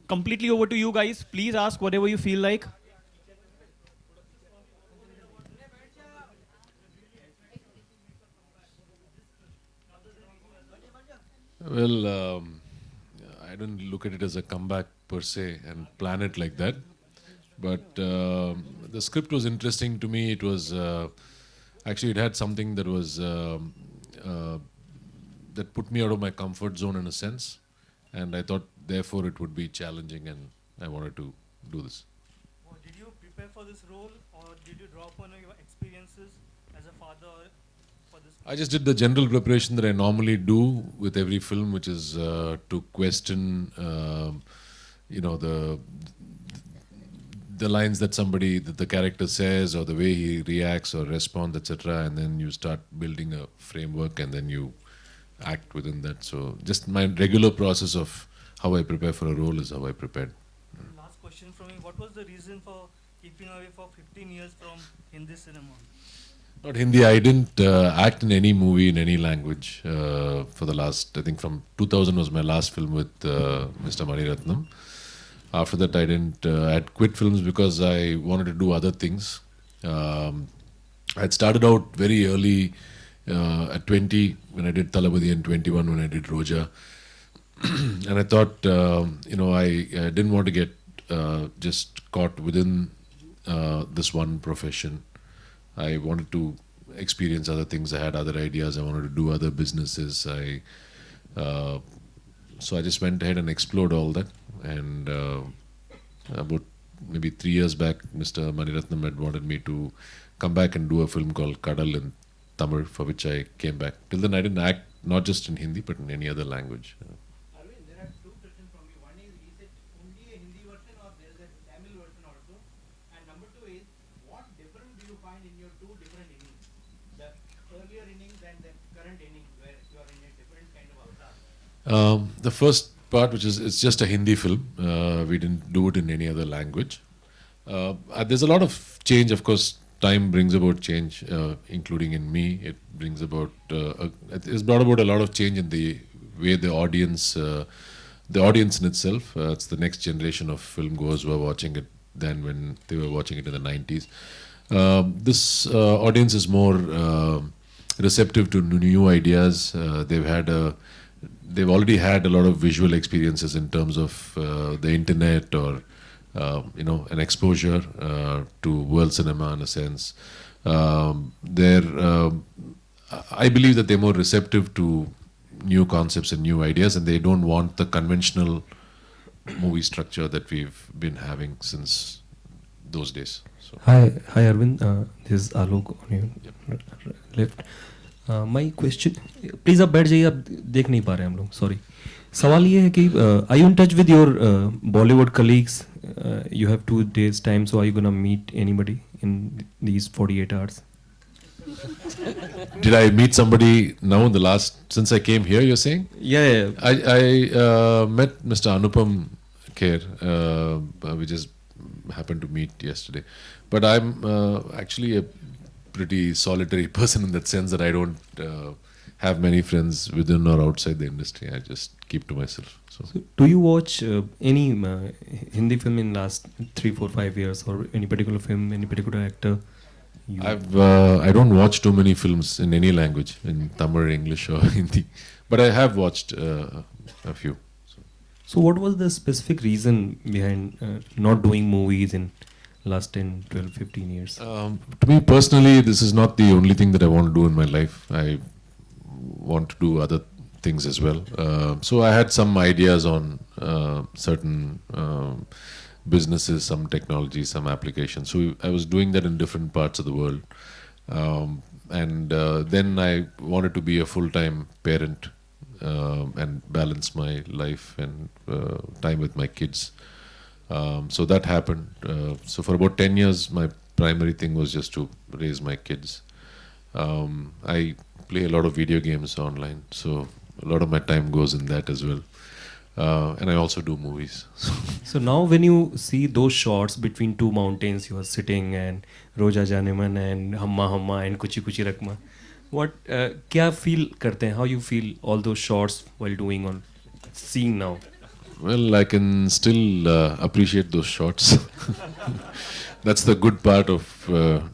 completely over to you guys. Please ask whatever you feel like. Well, I don't look at it as a comeback per se and plan it like that. But the script was interesting to me. It was actually it had something that was uh, that put me out of my comfort zone in a sense, and I thought therefore it would be challenging, and I wanted to do this. Did you prepare for this role, or did you draw upon your experiences as a father for this? I just did the general preparation that I normally do with every film, which is to question, you know, the lines that somebody, that the character says, or the way he reacts or responds, etc. And then you start building a framework, and then you act within that. So just my regular process of how I prepare for a role is how I prepared. Last question from me. What was the reason for keeping away for 15 years from Hindi cinema? Not Hindi. I didn't act in any movie in any language for the last. I think from 2000 was my last film with Mr. Mani Ratnam. After that, I didn't. I'd quit films because I wanted to do other things. I'd started out very early at 20 when I did Talabadi, and 21 when I did Roja. And I thought, I didn't want to get just caught within this one profession. I wanted to experience other things. I had other ideas. I wanted to do other businesses. So I just went ahead and explored all that. And about maybe 3 years back, Mr. Maniratnam had wanted me to come back and do a film called Kadal in Tamil, for which I came back. Till then, I didn't act not just in Hindi, but in any other language. Arvind, there are two questions from me. One is it only a Hindi version or there is a Tamil version also? And number two is, what difference do you find in your two different innings? The earlier innings and the current innings, where you are in a different kind of avatar. The first part, which is it's just a Hindi film. We didn't do it in any other language. There's a lot of change, of course. Time brings about change, including in me. It brings about it's brought about a lot of change in the way the audience in itself. It's the next generation of film goers who are watching it than when they were watching it in the 90s. This audience is more receptive to new ideas. They've already had a lot of visual experiences in terms of the internet or an exposure to world cinema in a sense. I believe that they're more receptive to new concepts and new ideas, and they don't want the conventional movie structure that we've been having since those days. So. Hi Arvind. This is Alok on your left. My question, please आप बैठ जाइए, आप देख नहीं पा रहे हैं हम लोग, sorry. सवाल ये है कि are you in touch with your Bollywood colleagues? You have 2 days time, so are you gonna meet anybody in these 48 hours? Did I meet somebody now in the since I came here, you're saying? Yeah. I met Mr. Anupam Kher. We just happened to meet yesterday. But I'm actually a pretty solitary person in that sense that I don't have many friends within or outside the industry. I just keep to myself. So Do you watch any Hindi film in last 3, 4, 5 years, or any particular film, any particular actor? I don't watch too many films in any language, in Tamil, English, or Hindi, but I have watched a few. So what was the specific reason behind not doing movies in last 10, 12, 15 years? To me personally, this is not the only thing that I want to do in my life. I want to do other things as well. So I had some ideas on certain businesses, some technology, some applications. So I was doing that in different parts of the world. And then I wanted to be a full-time parent and balance my life and time with my kids. So that happened. So for about 10 years, my primary thing was just to raise my kids. I play a lot of video games online, so a lot of my time goes in that as well. And I also do movies. So now when you see those shots between two mountains, you are sitting and Roja Janeman and Hamma Hamma and Kuchi Kuchi Rakma, what क्या feel करते हैं? How you feel all those shots while doing on seeing now? Well, I can still appreciate those shots. That's the good part of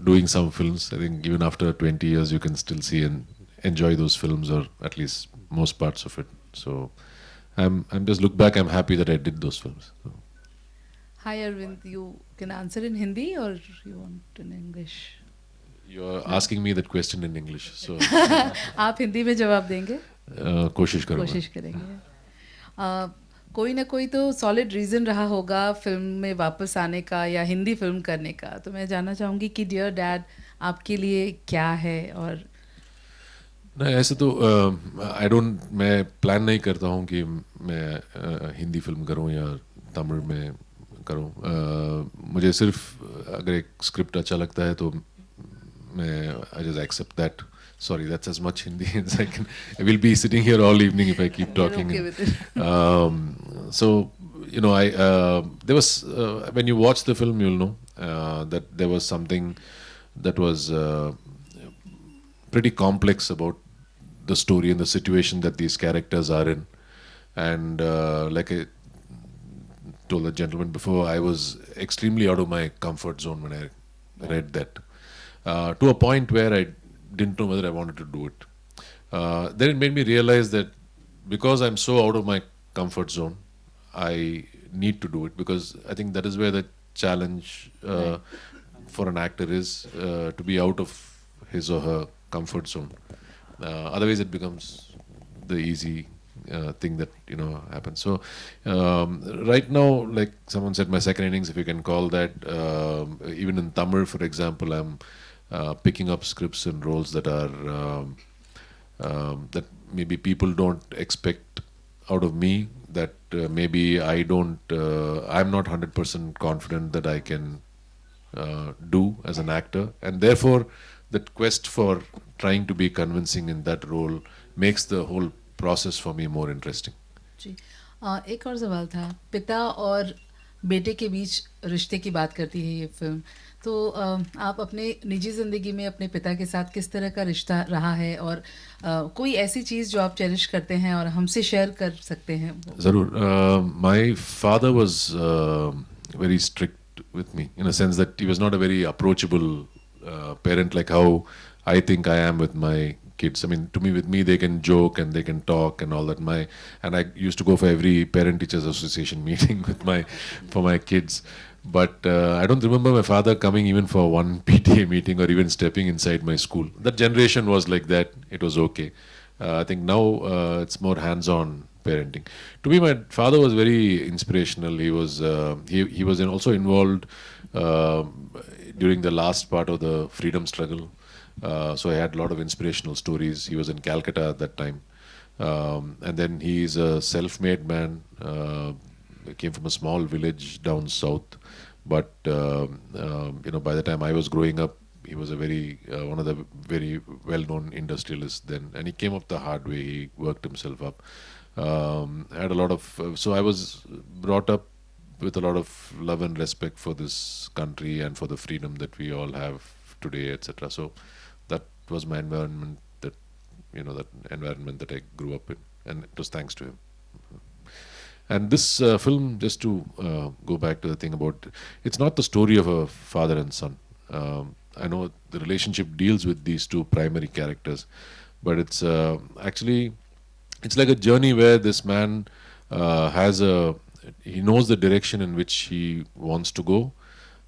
doing some films. I think even after 20 years, you can still see and enjoy those films, or at least most parts of it. So, I'm just look back. I'm happy that I did those films. So. Hi Arvind, you can answer in Hindi or you want in English? You're asking me that question in English, so आप हिंदी में जवाब देंगे? कोशिश करूँगा. कोशिश करेंगे. कोई ना कोई तो सॉलिड रीज़न रहा होगा फिल्म में वापस आने का या हिंदी फिल्म करने का, तो मैं जानना चाहूँगी कि डियर डैड आपके लिए क्या है. और नहीं, ऐसे तो मैं प्लान नहीं करता हूँ कि मैं हिंदी फिल्म करूँ या तमिल में करूँ. मुझे सिर्फ अगर एक स्क्रिप्ट अच्छा लगता है तो मैं I just accept that. Sorry, that's as much Hindi as I can. I will be sitting here all evening if I keep talking. okay with it. So, there was when you watch the film, you'll know that there was something that was pretty complex about the story and the situation that these characters are in. And like I told the gentleman before, I was extremely out of my comfort zone when I read that. To a point where I didn't know whether I wanted to do it. Then it made me realize that because I'm so out of my comfort zone, I need to do it, because I think that is where the challenge for an actor is, to be out of his or her comfort zone. Otherwise, it becomes the easy thing that happens. So right now, like someone said, my second innings, if you can call that. Even in Tamil, for example, I'm picking up scripts and roles that are that maybe people don't expect out of me, that maybe I'm not 100% confident that I can do as an actor, and therefore that quest for trying to be convincing in that role makes the whole process for me more interesting. जी. एक और सवाल था, पिता और बेटे के बीच रिश्ते की बात करती है ये फिल्म, तो आप अपने निजी ज़िंदगी में अपने पिता के साथ किस तरह का रिश्ता रहा है, और कोई ऐसी चीज़ जो आप चेरिश करते हैं और हमसे शेयर कर सकते हैं? ज़रूर. My father was very strict with me, in a sense that he was not a very approachable parent like how I think I am with my kids. I mean, with me, they can joke and they can talk and all that. And I used to go for every parent-teachers association meeting for my kids. But I don't remember my father coming even for one PTA meeting or even stepping inside my school. That generation was like that. It was okay. I think now it's more hands-on parenting. To me, my father was very inspirational. He was also involved during the last part of the freedom struggle. So I had a lot of inspirational stories. He was in Calcutta at that time. And then he's a self-made man. He came from a small village down south. But, by the time I was growing up, he was one of the very well-known industrialists then. And he came up the hard way. He worked himself up. Had a lot of... so I was brought up with a lot of love and respect for this country and for the freedom that we all have today, etc. So that was my environment, that environment that I grew up in, and it was thanks to him. And this film, just to go back to the thing about, it's not the story of a father and son. I know the relationship deals with these two primary characters, but it's actually, it's like a journey where this man he knows the direction in which he wants to go.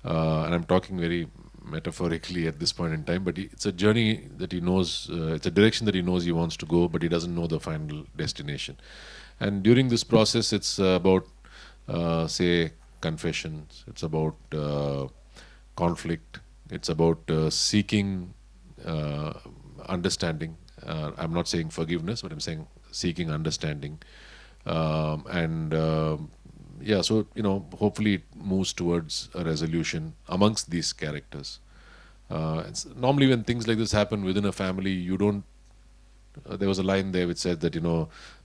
And I'm talking very metaphorically at this point in time, but it's a journey that he knows, it's a direction that he knows he wants to go, but he doesn't know the final destination. And during this process, it's about, say, confessions, it's about conflict, it's about seeking understanding. I'm not saying forgiveness, but I'm saying seeking understanding. So, hopefully it moves towards a resolution amongst these characters. Normally when things like this happen within a family, you don't... there was a line there which said that,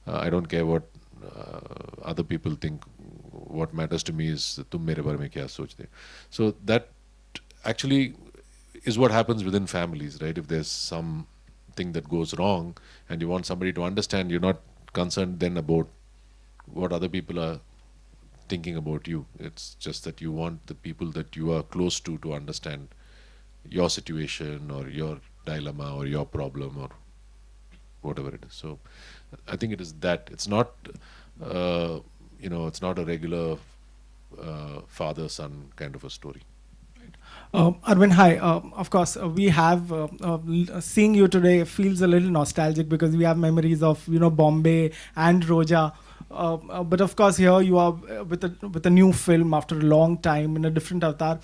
I don't care what other people think. What matters to me is, tum mere bare mein kya sochte. So that actually is what happens within families, right? If there's something that goes wrong and you want somebody to understand, you're not concerned then about what other people are thinking about you. It's just that you want the people that you are close to understand your situation or your dilemma or your problem or whatever it is. So I think it is that. It's not, it's not a regular father-son kind of a story. Arvind, hi. Of course, we have seeing you today feels a little nostalgic because we have memories of Bombay and Roja. But of course, here you are with a new film after a long time in a different avatar.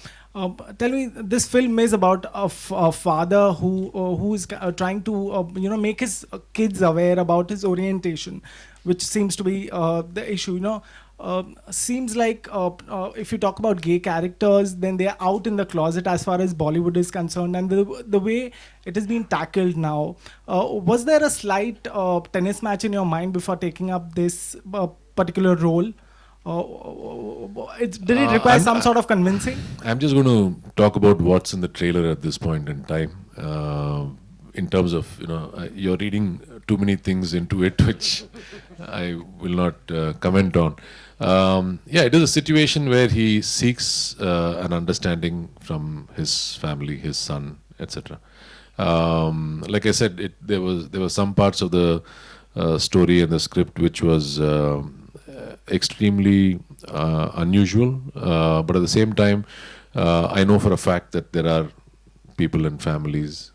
Tell me, this film is about a father who is trying to make his kids aware about his orientation, which seems to be the issue. Seems like if you talk about gay characters, then they are out in the closet as far as Bollywood is concerned, and the way it has been tackled now. Was there a slight tennis match in your mind before taking up this particular role? Did it require some sort of convincing? I'm just going to talk about what's in the trailer at this point in time. In terms of, you're reading too many things into it, which I will not comment on. It is a situation where he seeks an understanding from his family, his son, etc. Like I said, there were some parts of the story and the script which was extremely unusual, but at the same time, I know for a fact that there are people and families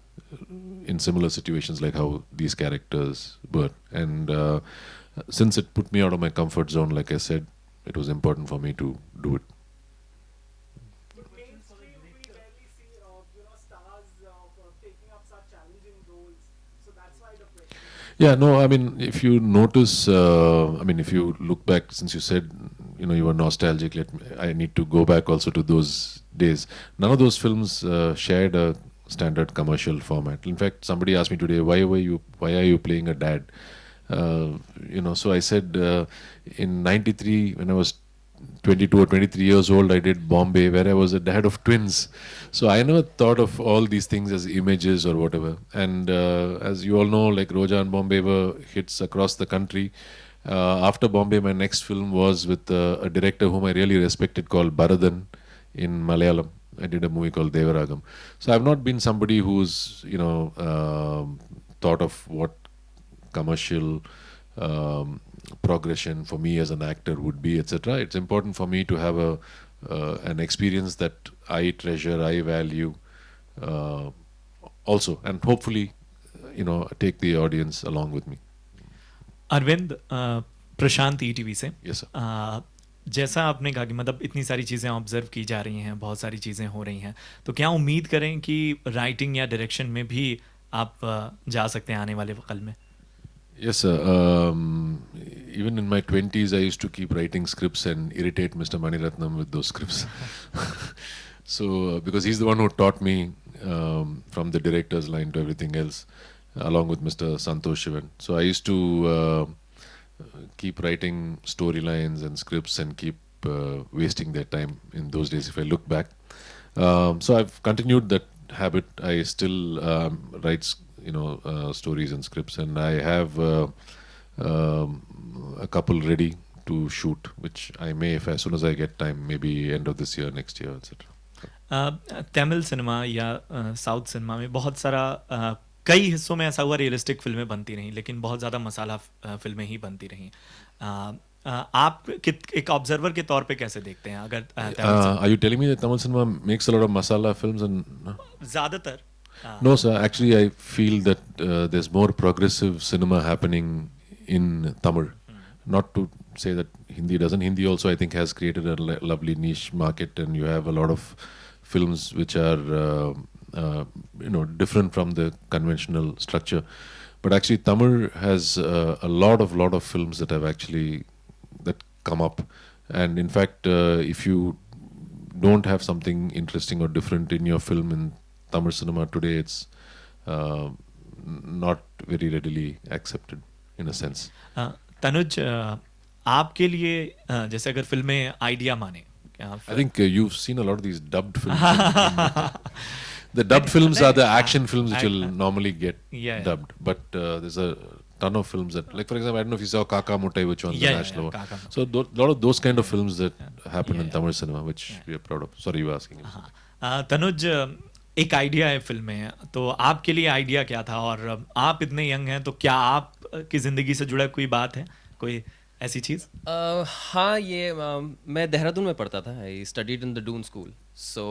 in similar situations like how these characters were, and since it put me out of my comfort zone, like I said, it was important for me to do it. Mainstream, we rarely see stars taking up such challenging roles, so that's why the question. Yeah, no, I mean, if you notice, if you look back, since you said, you were nostalgic, I need to go back also to those days. None of those films shared a standard commercial format. In fact, somebody asked me today, why are you playing a dad? So I said, in '93, when I was 22 or 23 years old, I did Bombay, where I was a dad of twins. So I never thought of all these things as images or whatever. And as you all know, like Roja and Bombay were hits across the country. After Bombay, my next film was with a director whom I really respected called Baradan in Malayalam. I did a movie called Devaragam. So I've not been somebody who's, thought of what commercial progression for me as an actor would be, etc. It's important for me to have an experience that I treasure, I value also, and hopefully, take the audience along with me. Arvind Prashant ETV से Yes, sir. जैसा आपने कहा कि मतलब इतनी सारी चीज़ें observe की जा रही हैं, बहुत सारी चीज़ें हो रही हैं, तो क्या उम्मीद करें कि राइटिंग या डायरेक्शन में भी आप जा सकते हैं आने वाले वक्त में? Yes, sir. Even in my 20s, I used to keep writing scripts and irritate Mr. Maniratnam with those scripts. So, because he's the one who taught me from the director's line to everything else, along with Mr. Santosh Shivan. So I used to keep writing storylines and scripts and keep wasting their time in those days if I look back. So I've continued that habit. I still write stories and scripts, and I have a couple ready to shoot, which I may, if as soon as I get time, maybe end of this year, next year, etc. Tamil cinema या south cinema में बहुत सारा कई हिस्सों में ऐसा हुआ realistic फिल्में बनती रहीं, लेकिन बहुत ज़्यादा मसाला फिल्में ही बनती रहीं. आप एक ऑब्जर्वर के तौर पे कैसे देखते हैं? अगर Are you telling me that Tamil cinema makes a lot of masala films? And ज़्यादातर no, sir. Actually, I feel that there's more progressive cinema happening in Tamil. Not to say that Hindi doesn't. Hindi also, I think, has created a lovely niche market, and you have a lot of films which are different from the conventional structure. But actually, Tamil has a lot of films that have actually that come up. And in fact, if you don't have something interesting or different in your film in Tamil cinema today, it's not very readily accepted in a sense. Tanuj, आपके लिए जैसे अगर फिल्में idea माने, I think you've seen a lot of these dubbed films. The dubbed films are the action films which will normally get dubbed. But there's a ton of films that, like for example, I don't know if you saw Kaka Muttai, which won the Yeah, national award. Kaka. So a lot of those kind of films that happen in Yeah. Tamil cinema, which we are proud of. Sorry, you were asking. Tanuj, एक idea है film में, तो आपके लिए idea क्या था? और आप इतने यंग हैं, तो क्या आप की ज़िंदगी से जुड़ा कोई बात है, कोई ऐसी चीज़? हाँ, ये मैं देहरादून में पढ़ता था. I studied in the Doon school. So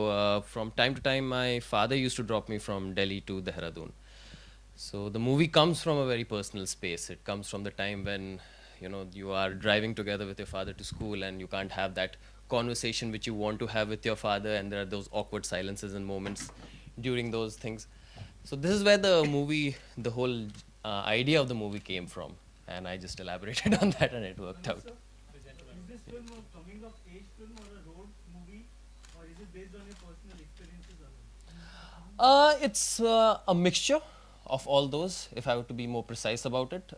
from time to time my father used to drop me from Delhi to Dehradun. So the movie comes from a very personal space. It comes from the time when, you know, you are driving together with your father to school and you can't have that conversation which you want to have with your father, and there are those awkward silences and moments during those things. So this is where the movie, the whole idea of the movie came from, and I just elaborated on that and it worked out. Is this film a coming of age film or a road movie, or is it based on your personal experiences alone? It's a mixture of all those, if I were to be more precise about it.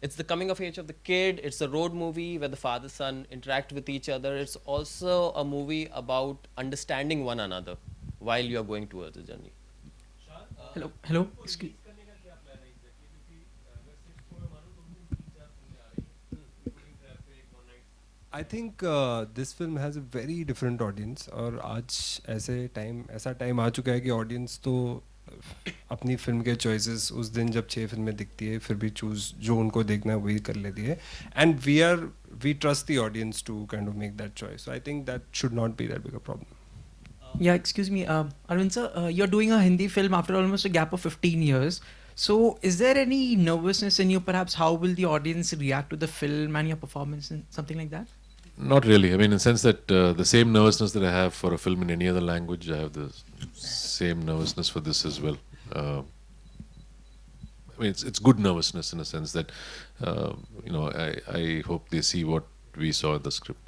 It's the coming of age of the kid. It's a road movie where the father son interact with each other. It's also a movie about understanding one another while you are going towards the journey. Hello. Excuse. I think this film has a very different audience. और आज ऐसा time आ चुका है कि audience तो अपनी film के choices उस दिन जब 6 फिल्में दिखती है फिर भी चूज जो उनको देखना है वही कर लेती है. And we trust the audience to kind of make that choice. So I think that should not be that big a problem. Yeah, excuse me, Arvind sir, you're doing a Hindi film after almost a gap of 15 years. So, is there any nervousness in you? Perhaps how will the audience react to the film and your performance and something like that? Not really. I mean, in the sense that the same nervousness that I have for a film in any other language, I have the same nervousness for this as well. I mean, it's good nervousness in a sense that, you know, I hope they see what we saw in the script.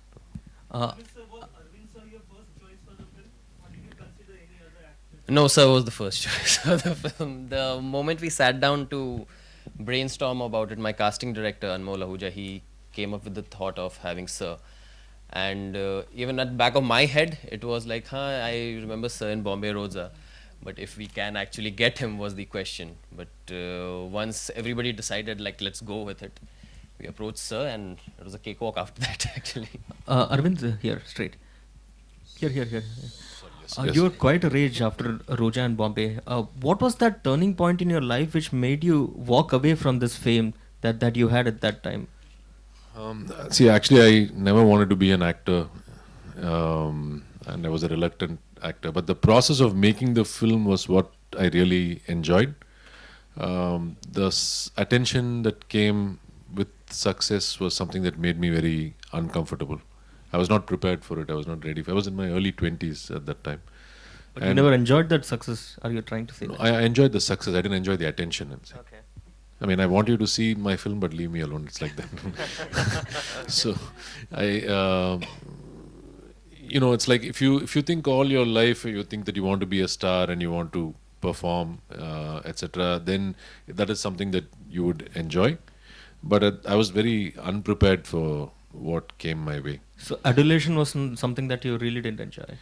Was Arvind sir your first choice for the film, or did you consider any other actors? No, sir was the first choice of the film. The moment we sat down to brainstorm about it, my casting director Anmol Ahuja, he came up with the thought of having Sir. And even at the back of my head, it was like, I remember Sir in Bombay Roja. But if we can actually get him was the question. But once everybody decided, like, let's go with it, we approached Sir and it was a cakewalk after that, actually. Arvind, here, straight. Here. Yes. You were quite a rage after Roja and Bombay. What was that turning point in your life which made you walk away from this fame that you had at that time? See, actually, I never wanted to be an actor, and I was a reluctant actor. But the process of making the film was what I really enjoyed. The attention that came with success was something that made me very uncomfortable. I was not prepared for it. I was not ready. I was in my early 20s at that time. But you never enjoyed that success. Are you trying to say No, that? I enjoyed the success. I didn't enjoy the attention. Okay. I mean, I want you to see my film, but leave me alone. It's like that. So, you know, it's like if you think all your life, you think that you want to be a star and you want to perform, etc., then that is something that you would enjoy. But I was very unprepared for what came my way. So adulation was something that you really didn't enjoy.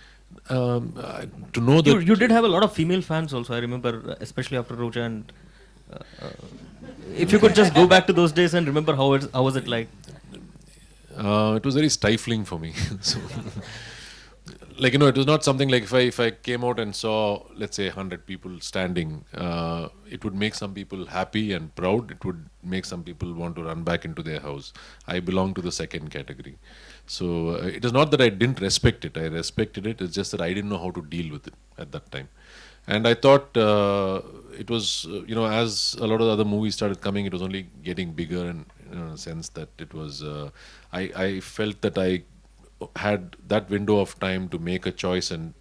To know that You did have a lot of female fans also. I remember, especially after Roja and. If you could just go back to those days and remember how was it like? it was very stifling for me. So, like, you know, it was not something like if I came out and saw, let's say, 100 people standing, it would make some people happy and proud. It would make some people want to run back into their house. I belong to the second category. So it is not that I didn't respect it. I respected it. It's just that I didn't know how to deal with it at that time. And I thought it was, you know, as a lot of other movies started coming, it was only getting bigger, and in a sense that it was, I felt that I had that window of time to make a choice and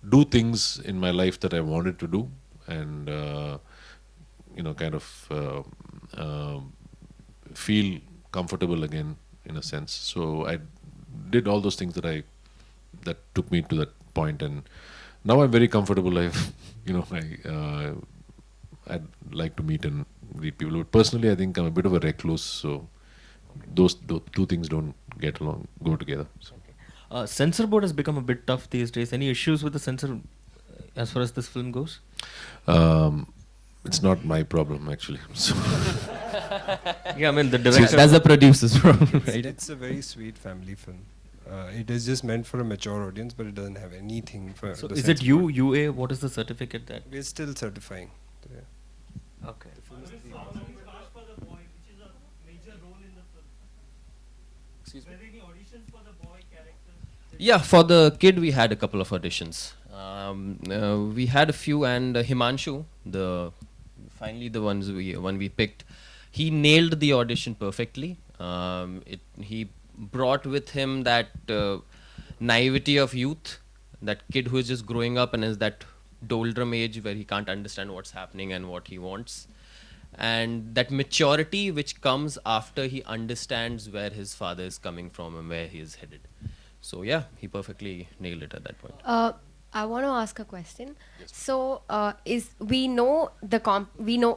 do things in my life that I wanted to do, and, you know, kind of feel comfortable again, in a sense. So I did all those things that took me to that point, and now I'm very comfortable. You know, I'd like to meet and greet people. But personally, I think I'm a bit of a recluse. So those two things don't go together. So. Censor board has become a bit tough these days. Any issues with the censor as far as this film goes? it's not my problem actually. So, Yeah, I mean the director. That's the producer's problem, right? It's a very sweet family film. It is just meant for a mature audience, but it doesn't have anything for. So the is sense it for UA? What is the certificate that? We're still certifying. Yeah. Okay. Cast for the boy, which is a major role in the film. Excuse me. Were there any auditions for the boy character? Yeah, for the kid we had a couple of auditions. We had a few, and Himanshu, finally the one we picked, he nailed the audition perfectly. He brought with him that naivety of youth, that kid who is just growing up and is that doldrum age where he can't understand what's happening and what he wants, and that maturity which comes after he understands where his father is coming from and where he is headed. So yeah, he perfectly nailed it at that point. I want to ask a question. So, we know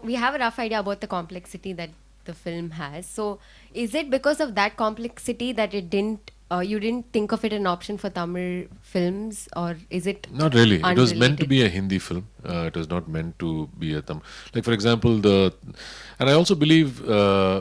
we have a rough idea about the complexity that the film has. So, is it because of that complexity that you didn't think of it an option for Tamil films, or is it not really. It was meant to unrelated? be a Hindi film. It was not meant to be a Tamil. Like for example, and I also believe,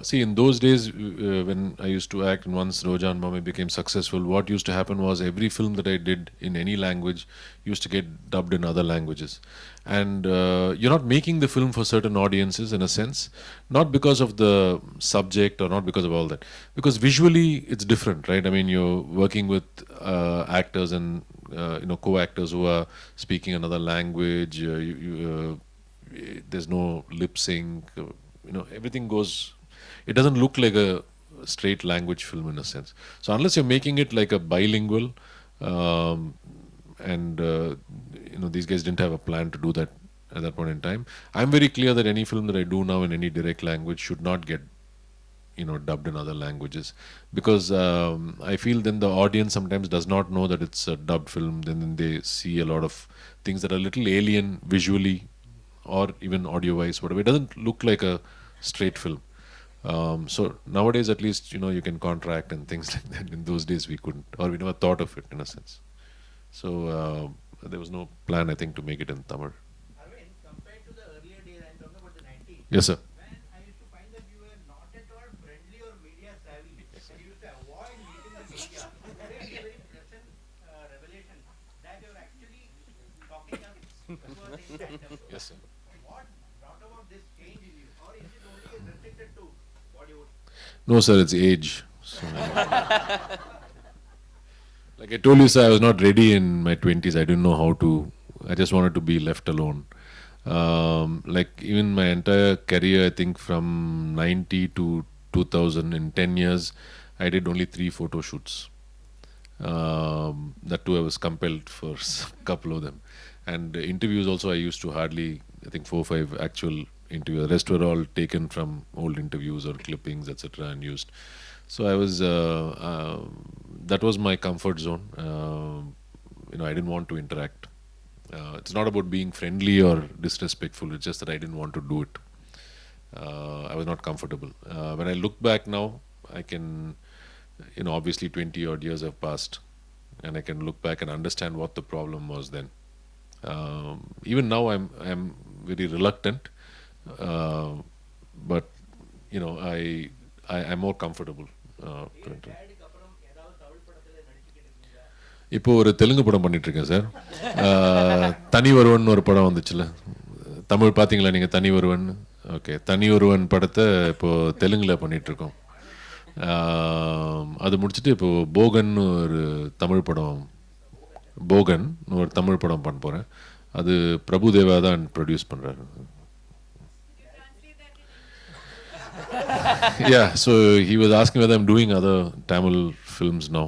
see, in those days when I used to act, and once Roja Bombay became successful, what used to happen was every film that I did in any language used to get dubbed in other languages. And you're not making the film for certain audiences in a sense, not because of the subject or not because of all that, because visually it's different, right? I mean, you're working with actors and co-actors who are speaking another language. There's no lip sync. Everything goes. It doesn't look like a straight language film in a sense. So unless you're making it like a bilingual. And these guys didn't have a plan to do that at that point in time. I'm very clear that any film that I do now in any direct language should not get dubbed in other languages, because I feel then the audience sometimes does not know that it's a dubbed film. Then they see a lot of things that are a little alien visually or even audio wise, whatever. It doesn't look like a straight film. So nowadays at least you can contract and things like that. In those days we couldn't, or we never thought of it in a sense. So there was no plan, I think, to make it in Tamil. Arvind, compared to the earlier days, I'm talking about the 90s. Yes, sir. When I used to find that you were not at all friendly or media savvy, and you used to avoid meeting the media. Today it's a very pleasant revelation that you're actually talking us towards the stand-up. Yes, sir. What brought about this change in you, or is it only restricted to Bollywood? No, sir, it's age. So, like I told you, sir, I was not ready in my 20s. I didn't know how to. I just wanted to be left alone. Like even my entire career, I think from 90 to 2000, in 10 years, I did only 3 photo shoots. That too, I was compelled for a couple of them. And interviews also, I used to hardly, I think 4 or 5 actual interviews. The rest were all taken from old interviews or clippings, etc. and used. So I was, that was my comfort zone. I didn't want to interact. It's not about being friendly or disrespectful. It's just that I didn't want to do it. I was not comfortable. When I look back now, I can, obviously 20 odd years have passed, and I can look back and understand what the problem was then. Even now, I'm very reluctant, but I'm more comfortable. இப்போ ஒரு தெலுங்கு படம் பண்ணிட்டு இருக்கேன் sir. தனி ஒருவன் ஒரு படம் வந்துச்சுல, தமிழ் பார்த்தீங்களா நீங்கள்? தனி ஒருவன். ஓகே, தனி ஒருவன் படத்தை இப்போது தெலுங்கில் பண்ணிகிட்ருக்கோம். அது முடிச்சுட்டு இப்போது போகன் ஒரு தமிழ் படம், போகன் ஒரு தமிழ் படம் பண்ண போகிறேன். அது பிரபுதேவா தான் ப்ரொடியூஸ் பண்ணுறாரு. Yeah, so he was asking whether I'm doing other Tamil films now,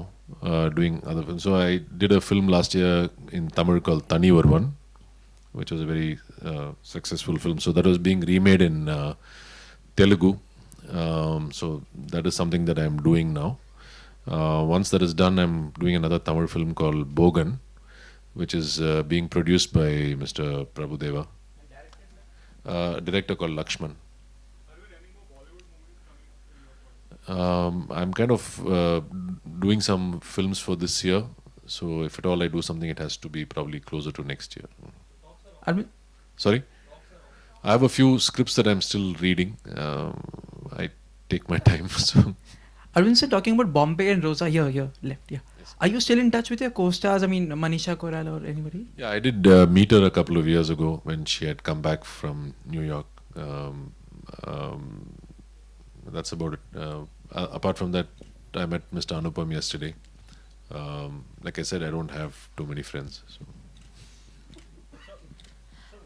doing other films. So I did a film last year in Tamil called Thani Varvan, which was a very successful film. So that was being remade in Telugu. So that is something that I'm doing now. Once that is done, I'm doing another Tamil film called Bogan, which is being produced by Mr. Prabhudeva. Director called Lakshman. I'm kind of doing some films for this year, so if at all I do something, it has to be probably closer to next year. Arvind? Sorry? I have a few scripts that I'm still reading. I take my time. So Arvind sir, talking about Bombay and Rosa, here, left, yeah. Are you still in touch with your co-stars? I mean, Manisha Koral or anybody? yeah, I did meet her a couple of years ago when she had come back from New York. That's about it. Apart from that, I met Mr. Anupam yesterday. Like I said, I don't have too many friends. So. Sir,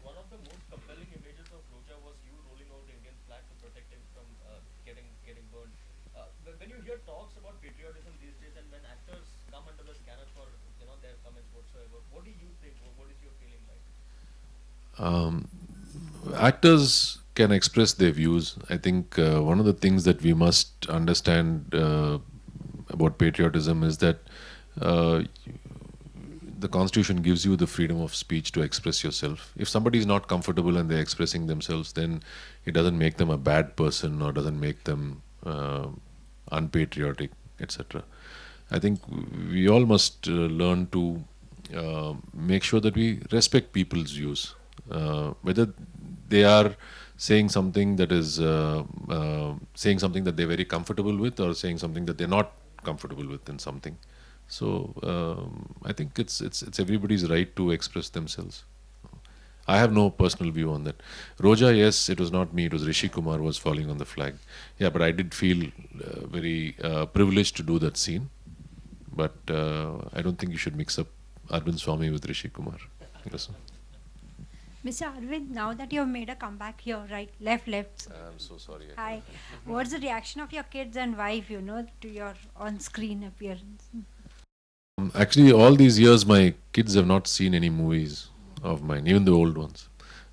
one of the most compelling images of Roja was you rolling out the Indian flag to protect him from getting burned. When you hear talks about patriotism these days, and when actors come under the scanner for their comments whatsoever, what do you think? What is your feeling like? Actors can express their views. I think one of the things that we must understand about patriotism is that the Constitution gives you the freedom of speech to express yourself. If somebody is not comfortable and they're expressing themselves, then it doesn't make them a bad person or doesn't make them unpatriotic, etc. I think we all must learn to make sure that we respect people's views, whether they are saying something that is saying something that they're very comfortable with, or saying something that they're not comfortable with in something. So I think it's everybody's right to express themselves. I have no personal view on that. Roja, yes, it was not me, it was Rishi Kumar who was falling on the flag. Yeah, but I did feel very privileged to do that scene. But I don't think you should mix up Arvind Swamy with Rishi Kumar. Yes. Mr. Arvind, now that you have made a comeback here, right, left. I'm so sorry. Hi. What's the reaction of your kids and wife, to your on-screen appearance? Actually, all these years, my kids have not seen any movies of mine, even the old ones.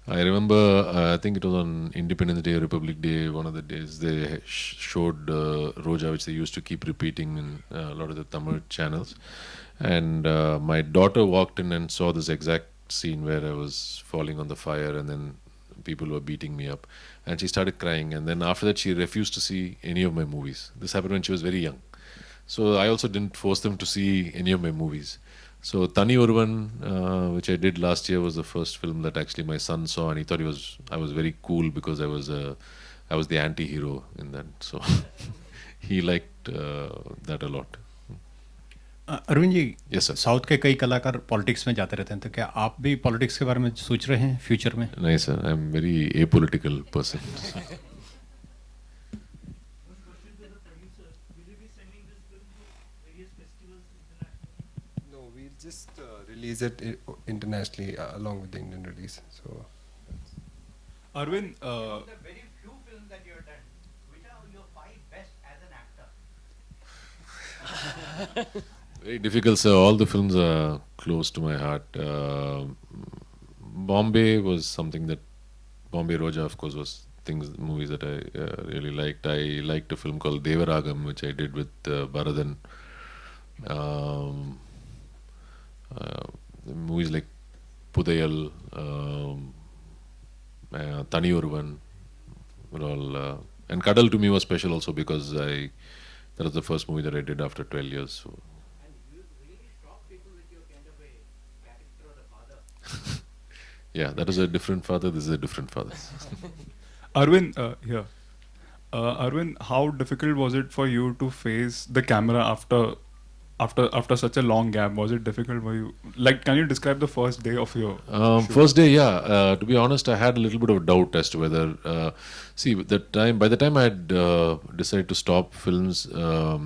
I remember, I think it was on Independence Day, Republic Day, one of the days, they showed Roja, which they used to keep repeating in a lot of the Tamil channels. And my daughter walked in and saw this exact scene where I was falling on the fire and then people were beating me up. And she started crying. And then after that, she refused to see any of my movies. This happened when she was very young. So I also didn't force them to see any of my movies. So Tani Urvan, which I did last year, was the first film that actually my son saw, and he thought I was very cool because I was the anti-hero in that. So he liked that a lot. Arvind ji, Yes, sir. South के कई कलाकार politics में जाते रहते हैं, तो क्या आप भी पॉलिटिक्स के बारे में सोच रहे हैं फ्यूचर में? नहीं sir, I am very apolitical person. No, we'll just release it internationally along with the Indian release. So, Arvind, The very few films that you have done, which are your 5 best as an actor? Very difficult, sir. All the films are close to my heart. Bombay was something that Bombay Roja, of course, was movies that I really liked. I liked a film called Devaragam, which I did with Bharathan. Movies like Pudayal, Tani Urvan were all, and Kadal to me was special also because that was the first movie that I did after 12 years. So. And you really shock people with your kind of a character of the father. Yeah, that is a different father. This is a different father. Arvind, Arvind, how difficult was it for you to face the camera after such a long gap? Was it difficult for you? Like, can you describe the first day of your shoot? First day, yeah. To be honest, I had a little bit of doubt as to whether. By the time I had decided to stop films, as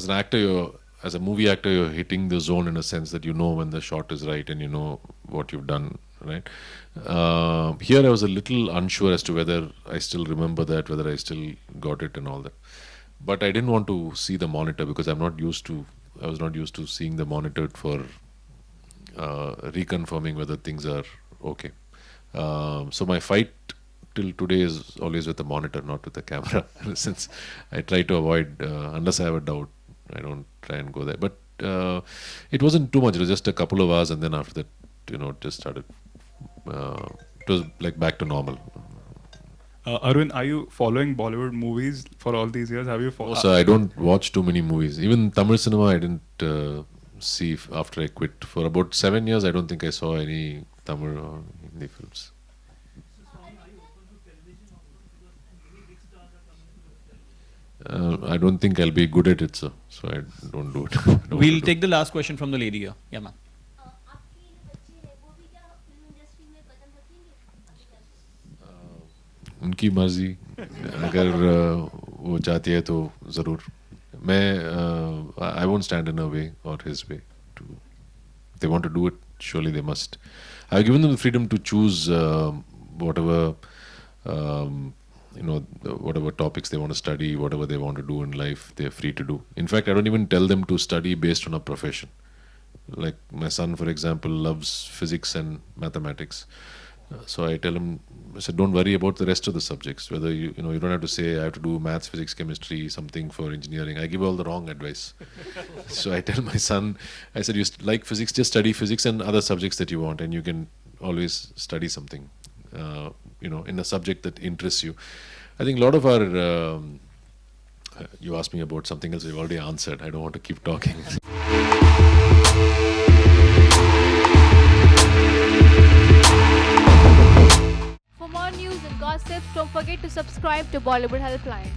an actor, as a movie actor, you're hitting the zone in a sense that you know when the shot is right and you know what you've done, right? Here I was a little unsure as to whether I still remember that, whether I still got it and all that. But I didn't want to see the monitor because I was not used to seeing the monitor for reconfirming whether things are okay. So my fight till today is always with the monitor, not with the camera. Since I try to avoid, unless I have a doubt, I don't try and go there. But it wasn't too much. It was just a couple of hours, and then after that, it just started. It was like back to normal. Arvind, are you following Bollywood movies for all these years? Have you followed? So I don't watch too many movies. Even Tamil cinema, I didn't see after I quit. For about 7 years, I don't think I saw any Tamil or Hindi films. I don't think I'll be good at it, sir. So I don't do it. I don't We'll want to take the last question from the lady here. Yeah, ma'am. उनकी मर्जी अगर वो चाहती है तो ज़रूर मैं I won't stand in her way or his way. If they want to do it, surely they must. I've given them the freedom to choose whatever whatever topics they want to study, whatever they want to do in life, they're free to do. In fact, I don't even tell them to study based on a profession. Like my son, for example, loves physics and mathematics. So I tell him, I said, don't worry about the rest of the subjects. Whether you don't have to say I have to do maths, physics, chemistry, something for engineering. I give all the wrong advice. So I tell my son, I said, you like physics, just study physics and other subjects that you want, and you can always study something, in a subject that interests you. I think a lot of our, you asked me about something else we've already answered. I don't want to keep talking. For more news and gossips, don't forget to subscribe to Bollywood Helpline.